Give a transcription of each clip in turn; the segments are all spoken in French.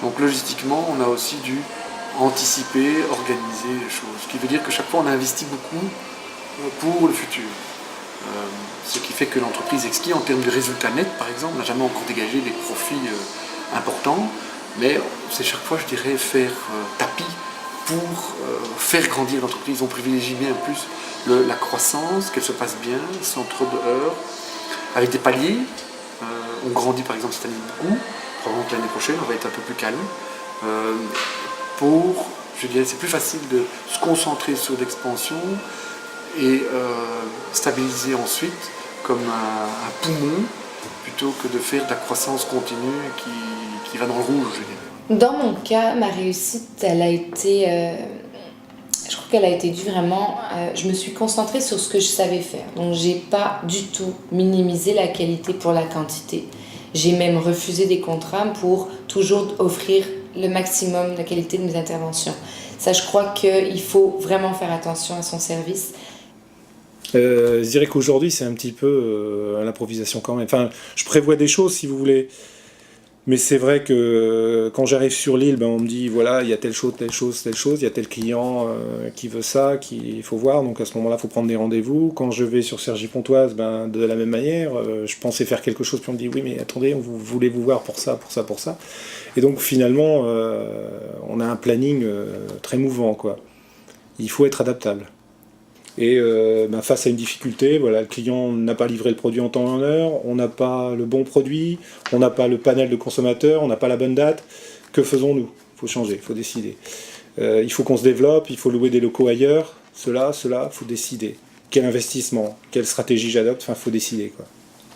Donc logistiquement, on a aussi dû anticiper, organiser les choses. Ce qui veut dire que chaque fois, on a investi beaucoup pour le futur. Ce qui fait que l'entreprise Exki, en termes de résultats nets, par exemple, n'a jamais encore dégagé des profits importants, mais c'est chaque fois, je dirais, faire tapis pour faire grandir l'entreprise. On privilégie bien plus la croissance, qu'elle se passe bien, sans trop de heurts, avec des paliers. On grandit par exemple cette année beaucoup, probablement que l'année prochaine on va être un peu plus calme. Je dirais, c'est plus facile de se concentrer sur l'expansion et stabiliser ensuite comme un poumon plutôt que de faire de la croissance continue qui va dans le rouge, je dirais. Dans mon cas, ma réussite, elle a été, je crois qu'elle a été due vraiment, je me suis concentrée sur ce que je savais faire. Donc j'ai pas du tout minimisé la qualité pour la quantité. J'ai même refusé des contrats pour toujours offrir le maximum de la qualité de mes interventions. Ça, je crois qu'il faut vraiment faire attention à son service. Je dirais qu'aujourd'hui, c'est un petit peu à l'improvisation quand même. Enfin, je prévois des choses, si vous voulez. Mais c'est vrai que quand j'arrive sur l'île, on me dit, voilà, il y a telle chose, telle chose, telle chose, il y a tel client qui veut ça, qu'il faut voir. Donc à ce moment-là, il faut prendre des rendez-vous. Quand je vais sur Cergy-Pontoise, de la même manière, je pensais faire quelque chose, puis on me dit, oui, mais attendez, vous voulez vous voir pour ça, pour ça, pour ça. Et donc finalement, on a un planning très mouvant, quoi. Il faut être adaptable. Et face à une difficulté, voilà, le client n'a pas livré le produit en temps et en heure, on n'a pas le bon produit, on n'a pas le panel de consommateurs, on n'a pas la bonne date. Que faisons-nous? Il faut changer, il faut décider. Il faut qu'on se développe, il faut louer des locaux ailleurs. Cela, il faut décider. Quel investissement, quelle stratégie j'adopte, il faut décider, quoi.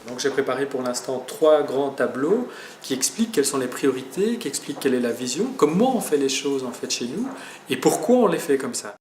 Donc j'ai préparé pour l'instant 3 grands tableaux qui expliquent quelles sont les priorités, qui expliquent quelle est la vision, comment on fait les choses en fait chez nous et pourquoi on les fait comme ça.